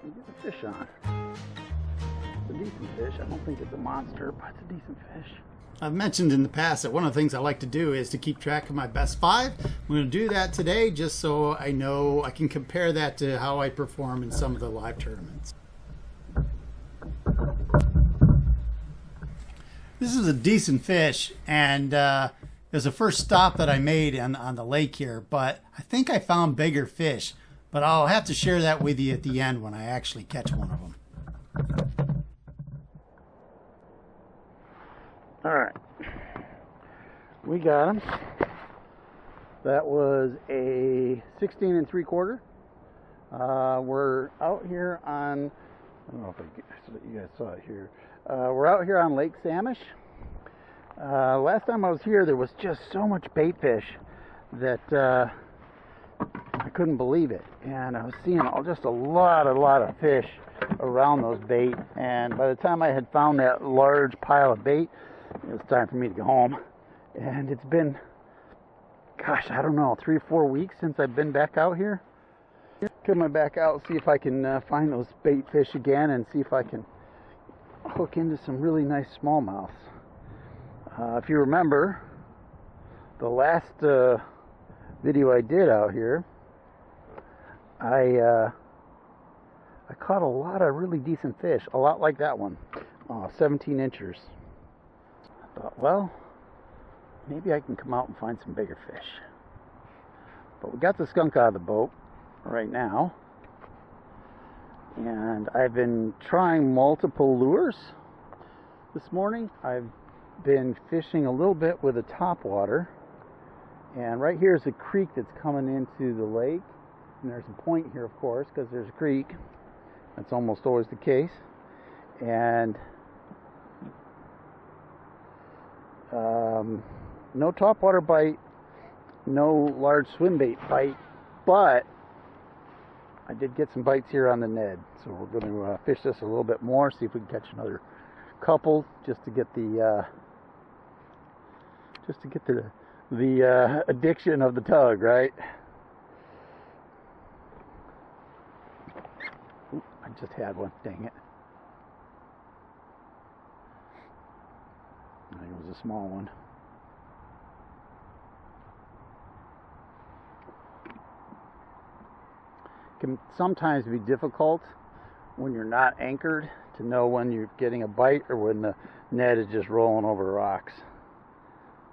and get the fish on. It's a decent fish. I don't think it's a monster, but it's a decent fish. I've mentioned in the past that one of the things I like to do is to keep track of my best 5. I'm going to do that today just so I know I can compare that to how I perform in some of the live tournaments. This is a decent fish, and it was the first stop that I made on the lake here, but I think I found bigger fish, but I'll have to share that with you at the end when I actually catch one of them. All right, we got him. That was a 16 3/4. We're out here on, I don't know if you guys saw it here. We're out here on Lake Samish. Last time I was here, there was just so much bait fish that I couldn't believe it. And I was seeing just a lot of fish around those bait. And by the time I had found that large pile of bait, it was time for me to go home. And it's been, gosh, I don't know, 3 or 4 weeks since I've been back out here. Coming back out, see if I can find those bait fish again and see if I can hook into some really nice smallmouths. If you remember, the last video I did out here, I caught a lot of really decent fish, a lot like that one, 17 inchers. I thought, well, maybe I can come out and find some bigger fish. But we got the skunk out of the boat right now, and I've been trying multiple lures this morning. I've been fishing a little bit with a topwater, and right here is a creek that's coming into the lake, and there's a point here, of course, because there's a creek. That's almost always the case. And no topwater bite, no large swim bait bite, but I did get some bites here on the Ned, so we're going to fish this a little bit more, see if we can catch another couple, just to get the addiction of the tug, right? Oop, I just had one, dang it. I think it was a small one. Can sometimes be difficult when you're not anchored to know when you're getting a bite or when the net is just rolling over rocks.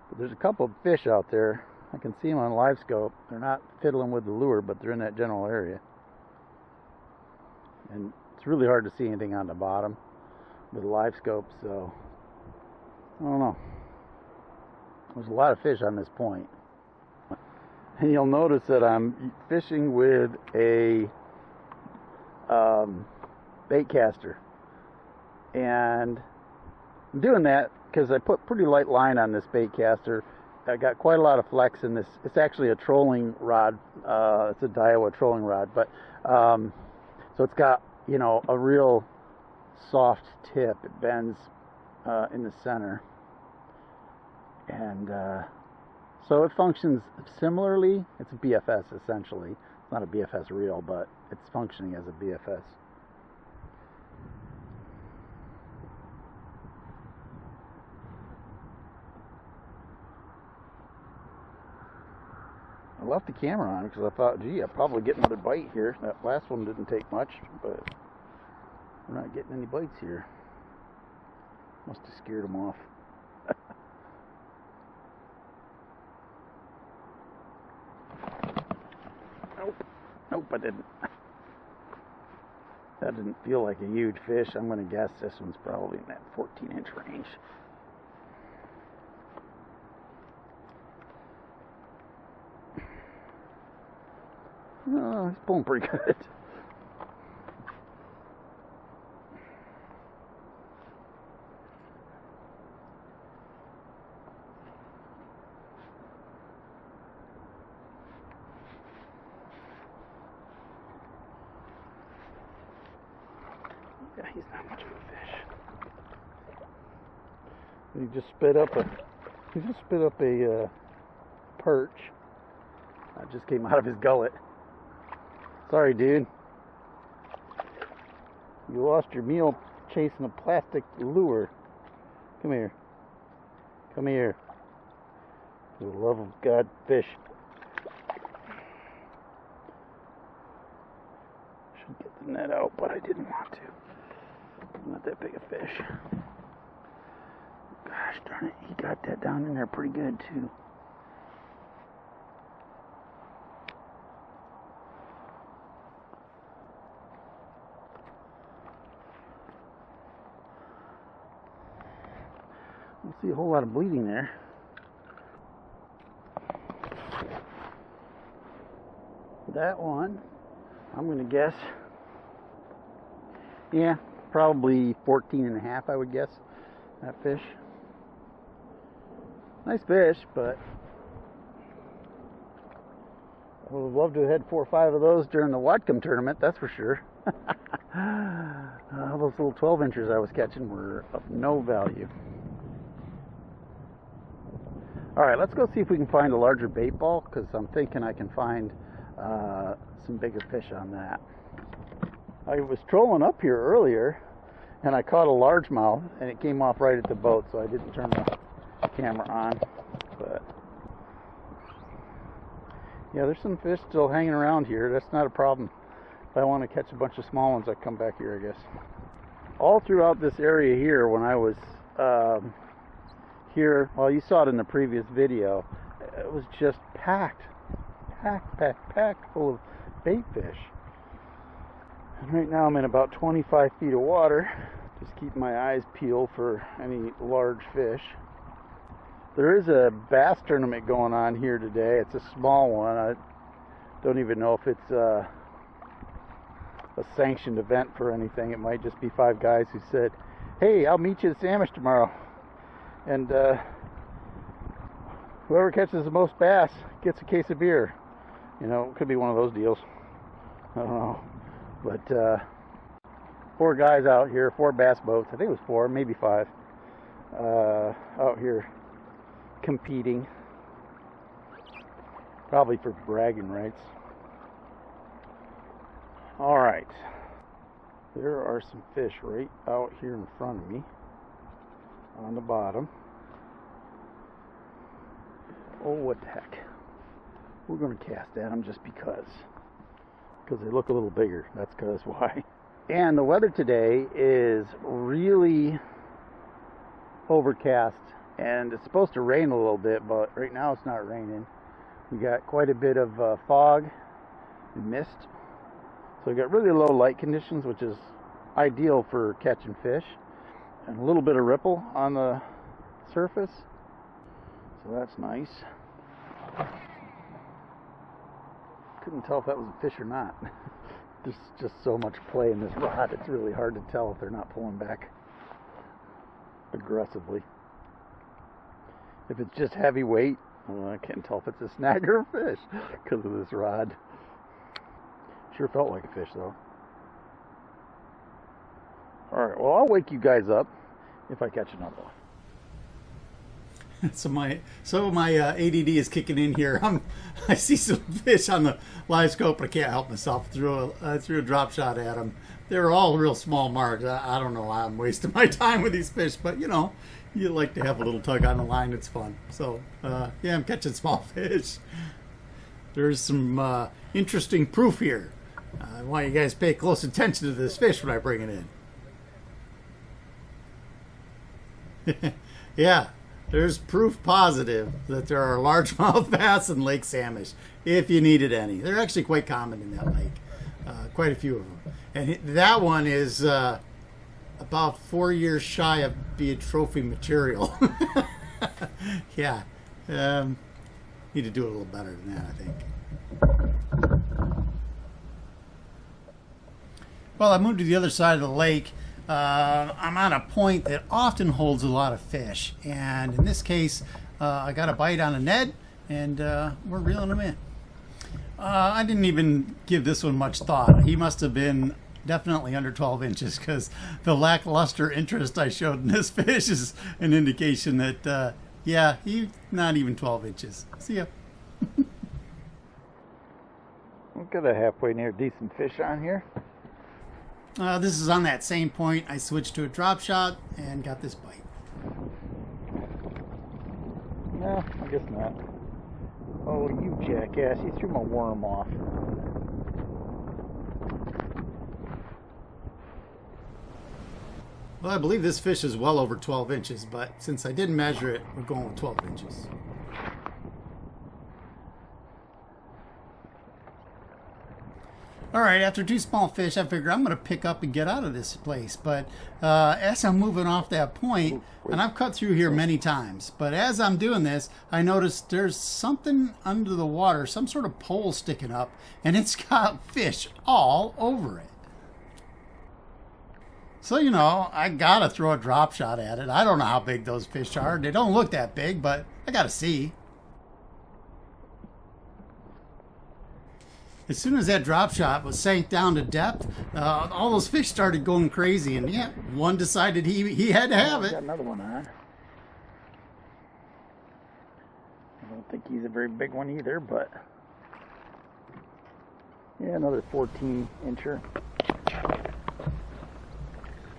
But there's a couple of fish out there. I can see them on live scope. They're not fiddling with the lure, but they're in that general area. And it's really hard to see anything on the bottom with a live scope, so I don't know. There's a lot of fish on this point. And you'll notice that I'm fishing with a bait caster. And I'm doing that because I put pretty light line on this bait caster. I got quite a lot of flex in this. It's actually a trolling rod. It's a Daiwa trolling rod, but so it's got, you know, a real soft tip. It bends in the center, and so it functions similarly. It's a BFS essentially. It's not a BFS reel, but it's functioning as a BFS. I left the camera on because I thought, gee, I'll probably get another bite here. That last one didn't take much, but we're not getting any bites here. Must have scared them off. Nope, I didn't. That didn't feel like a huge fish. I'm going to guess this one's probably in that 14-inch range. Oh, he's pulling pretty good. Yeah, he's not much of a fish. He just spit up a perch. That just came out of his gullet. Sorry, dude. You lost your meal chasing a plastic lure. Come here. Come here. For the love of God, fish. Should get the net out, but I didn't want to. Not that big a fish. Gosh darn it, he got that down in there pretty good too. I don't see a whole lot of bleeding there. That one, I'm going to guess, yeah, probably 14 and a half, I would guess, that fish. Nice fish, but I would have loved to have had 4 or 5 of those during the Wadcom tournament, that's for sure. Those little 12 inchers I was catching were of no value. Alright, let's go see if we can find a larger bait ball, because I'm thinking I can find some bigger fish on that. I was trolling up here earlier, and I caught a largemouth, and it came off right at the boat, so I didn't turn the camera on. But yeah, there's some fish still hanging around here. That's not a problem. If I want to catch a bunch of small ones, I come back here, I guess. All throughout this area here, when I was here, well, you saw it in the previous video, it was just packed full of bait fish. And right now I'm in about 25 feet of water. Just keep my eyes peeled for any large fish. There is a bass tournament going on here today. It's a small one. I don't even know if it's a sanctioned event for anything. It might just be 5 guys who said, hey, I'll meet you at Samish tomorrow, and whoever catches the most bass gets a case of beer. You know, it could be one of those deals. I don't know. But 4 guys out here, 4 bass boats. I think it was 4, maybe 5. Out here competing. Probably for bragging rights. Alright. There are some fish right out here in front of me. On the bottom. Oh, what the heck. We're going to cast at them just because they look a little bigger. That's why. And the weather today is really overcast, and it's supposed to rain a little bit, but right now it's not raining. We got quite a bit of fog and mist, so we got really low light conditions, which is ideal for catching fish, and a little bit of ripple on the surface, so that's nice. Couldn't tell if that was a fish or not. There's just so much play in this rod, it's really hard to tell if they're not pulling back aggressively. If it's just heavy weight, I can't tell if it's a snag or a fish because of this rod. Sure felt like a fish though. Alright, well, I'll wake you guys up if I catch another one. So my ADD is kicking in here. I see some fish on the live scope, but I can't help myself. Threw a drop shot at them. They're all real small marks. I don't know why I'm wasting my time with these fish, but you know, you like to have a little tug on the line. It's fun. So yeah, I'm catching small fish. There's some interesting proof here. I want you guys to pay close attention to this fish when I bring it in. Yeah. There's proof positive that there are largemouth bass in Lake Samish, if you needed any. They're actually quite common in that lake, quite a few of them. And that one is about 4 years shy of being trophy material. Yeah, need to do it a little better than that, I think. Well, I moved to the other side of the lake. I'm on a point that often holds a lot of fish, and in this case I got a bite on a Ned, and we're reeling him in. I didn't even give this one much thought. He must have been definitely under 12 inches because the lackluster interest I showed in this fish is an indication that yeah, he's not even 12 inches. See ya. We've got a halfway near decent fish on here. This is on that same point. I switched to a drop shot and got this bite. No, I guess not. Oh, you jackass, you threw my worm off. Well, I believe this fish is well over 12 inches, but since I didn't measure it, we're going with 12 inches. All right, after 2 small fish, I figure I'm going to pick up and get out of this place. But as I'm moving off that point, and I've cut through here many times, but as I'm doing this, I noticed there's something under the water, some sort of pole sticking up, and it's got fish all over it. So, you know, I got to throw a drop shot at it. I don't know how big those fish are. They don't look that big, but I got to see. As soon as that drop shot was sank down to depth, all those fish started going crazy, and yeah, one decided he had to have it. Got another one on. I don't think he's a very big one either, but yeah, another 14-incher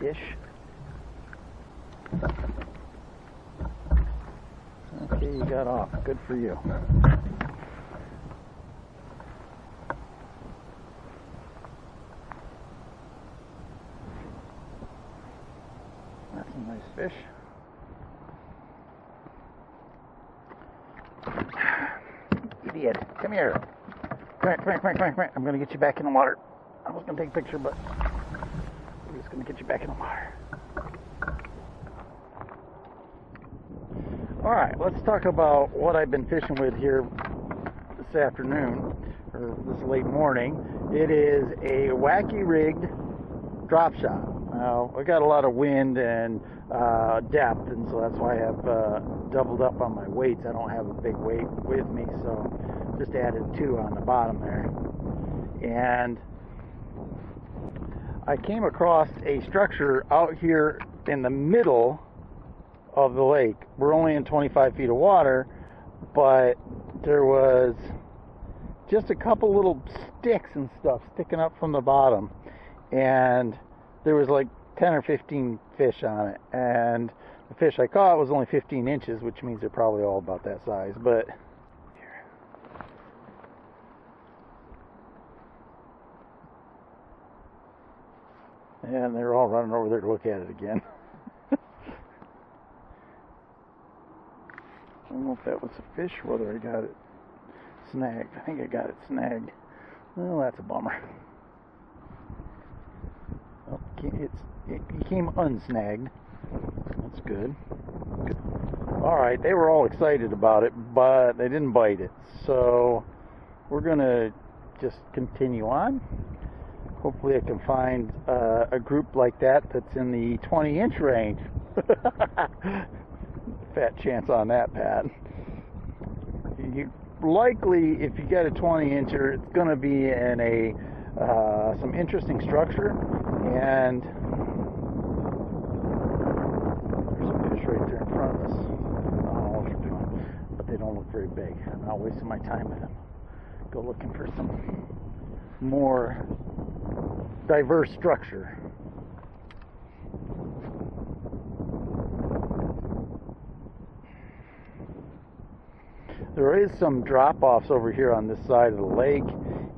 ish. Okay, you got off. Good for you. That's a nice fish. Idiot. Come here. Come here, come here, come here, come here, come here. I'm going to get you back in the water. I was going to take a picture, but I'm just going to get you back in the water. Alright, let's talk about what I've been fishing with here this afternoon, or this late morning. It is a wacky rigged drop shot. Now, I got a lot of wind and depth, and so that's why I have doubled up on my weights. I don't have a big weight with me, so just added 2 on the bottom there. And I came across a structure out here in the middle of the lake. We're only in 25 feet of water, but there was just a couple little sticks and stuff sticking up from the bottom, and there was like 10 or 15 fish on it, and the fish I caught was only 15 inches, which means they're probably all about that size. But and they're all running over there to look at it again. I don't know if that was a fish, whether I got it snagged. I think I got it snagged. Well, that's a bummer. Oh, it became unsnagged. That's good. Good. All right, they were all excited about it, but they didn't bite it. So we're gonna just continue on. Hopefully, I can find a group like that that's in the 20-inch range. Fat chance on that, Pat. You likely, if you get a 20-incher, it's going to be in a some interesting structure, and there's some fish right there in front of us. I don't know what they're doing, but they don't look very big. I'm not wasting my time with them. Go looking for some more diverse structure. There is some drop-offs over here on this side of the lake,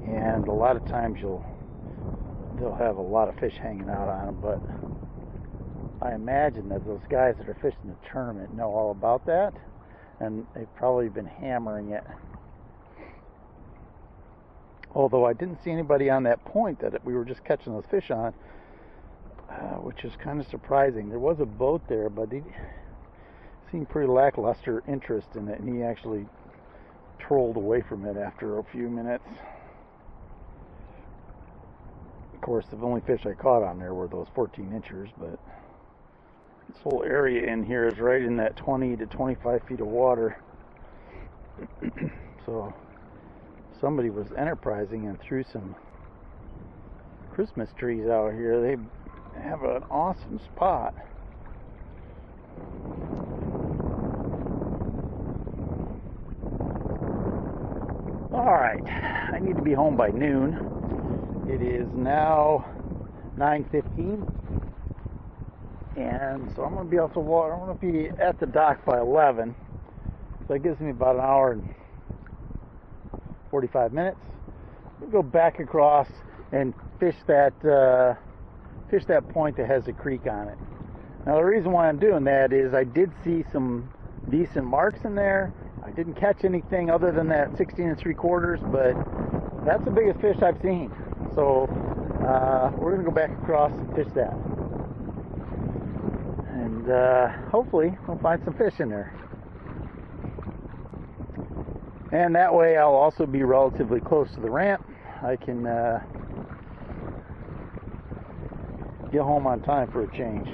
and a lot of times they'll have a lot of fish hanging out on them, but I imagine that those guys that are fishing the tournament know all about that, and they've probably been hammering it. Although I didn't see anybody on that point that we were just catching those fish on, which is kind of surprising. There was a boat there, but he seemed pretty lackluster interest in it, and he actually trolled away from it after a few minutes. Of course, the only fish I caught on there were those 14-inchers, but this whole area in here is right in that 20 to 25 feet of water. So somebody was enterprising and threw some Christmas trees out here. They have an awesome spot. Alright, I need to be home by noon. It is now 9:15, and so I'm going to be off the water. I'm going to be at the dock by 11, so that gives me about an hour and 45 minutes. We'll go back across and fish that point that has a creek on it. Now the reason why I'm doing that is I did see some decent marks in there. I didn't catch anything other than that 16 3/4, but that's the biggest fish I've seen. So we're going to go back across and fish that. And hopefully we'll find some fish in there. And that way I'll also be relatively close to the ramp. I can get home on time for a change.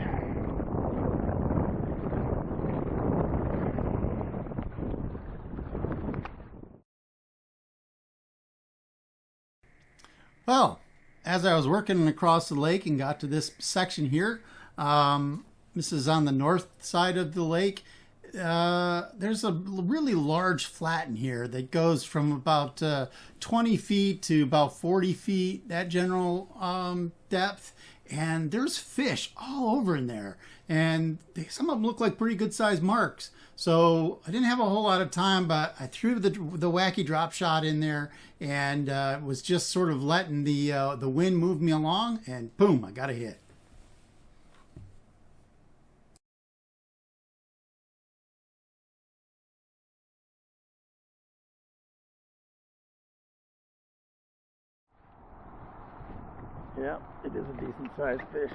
Well, as I was working across the lake and got to this section here, this is on the north side of the lake. There's a really large flat in here that goes from about 20 feet to about 40 feet, that general depth. And there's fish all over in there. And some of them look like pretty good sized marks. So I didn't have a whole lot of time, but I threw the wacky drop shot in there and was just sort of letting the wind move me along, and boom, I got a hit. Yeah, it is a decent sized fish.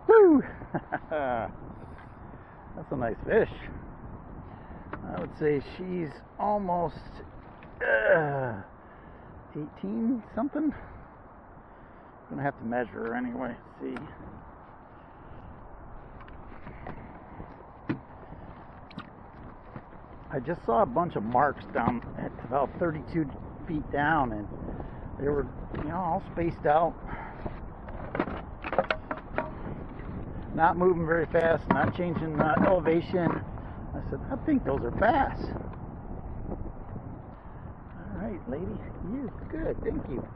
Woo! That's a nice fish. I would say she's almost 18 something. I'm gonna have to measure her anyway. See. I just saw a bunch of marks down at about 32 feet down, and they were, all spaced out. Not moving very fast, not changing elevation. I said, I think those are bass. All right, lady, you're good, thank you.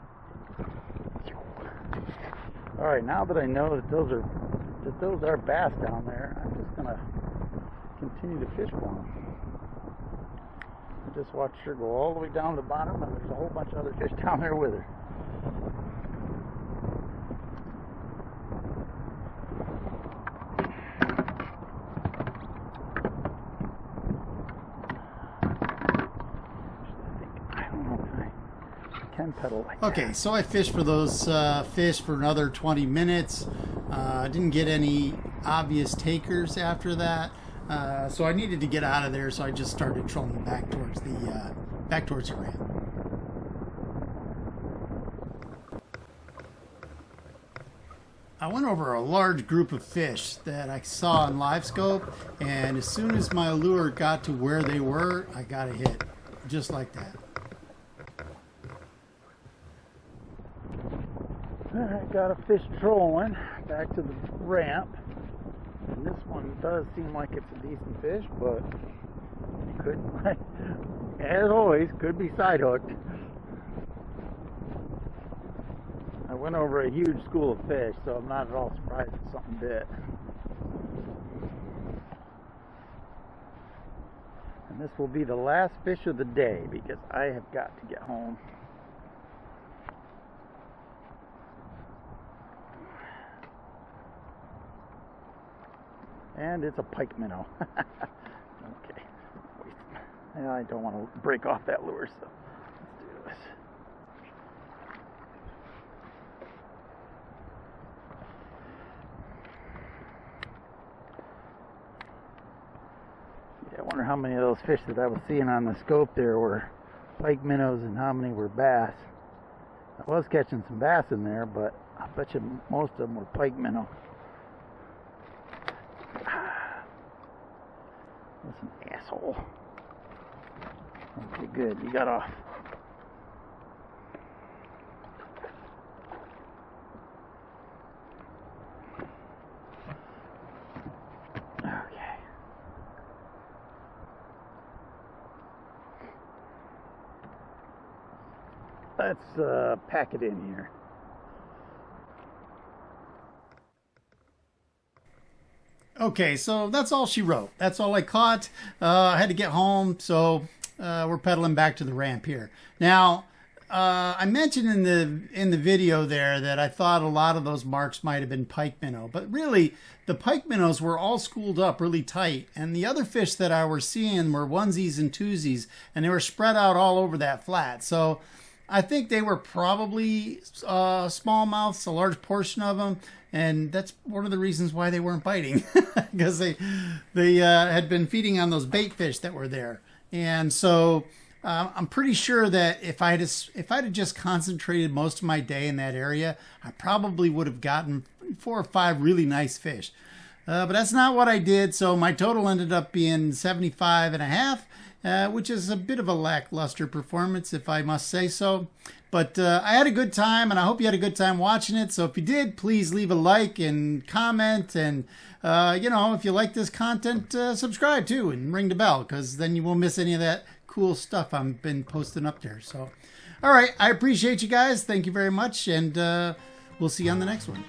All right, now that I know that those are bass down there, I'm just gonna continue to fish for them. I just watched her go all the way down to the bottom, and there's a whole bunch of other fish down there with her. Pedal like okay, that. So I fished for those fish for another 20 minutes. Didn't get any obvious takers after that, so I needed to get out of there. So I just started trolling back towards the ramp. I went over a large group of fish that I saw on live scope, and as soon as my lure got to where they were, I got a hit, just like that. Alright, got a fish trolling back to the ramp, and this one does seem like it's a decent fish, but it could, as always, could be side hooked. I went over a huge school of fish, so I'm not at all surprised if something bit. And this will be the last fish of the day because I have got to get home. And it's a pike minnow. Okay. I don't want to break off that lure, so let's do this. Yeah, I wonder how many of those fish that I was seeing on the scope there were pike minnows and how many were bass. I was catching some bass in there, but I bet you most of them were pike minnow. That's an asshole. Okay, good. You got off. Let's pack it in here. Okay, so that's all she wrote. That's all I caught. I had to get home, so we're pedaling back to the ramp here. Now, I mentioned in the video there that I thought a lot of those marks might have been pike minnow, but really the pike minnows were all schooled up really tight, and the other fish that I was seeing were onesies and twosies, and they were spread out all over that flat. So I think they were probably smallmouths, a large portion of them, and that's one of the reasons why they weren't biting, because they had been feeding on those bait fish that were there. And so I'm pretty sure that if I'd have just concentrated most of my day in that area, I probably would have gotten 4 or 5 really nice fish. But that's not what I did, so my total ended up being 75 and a half, which is a bit of a lackluster performance, if I must say so. But I had a good time, and I hope you had a good time watching it. So if you did, please leave a like and comment. And, you know, if you like this content, subscribe too and ring the bell, because then you won't miss any of that cool stuff I've been posting up there. So, all right, I appreciate you guys. Thank you very much, and we'll see you on the next one.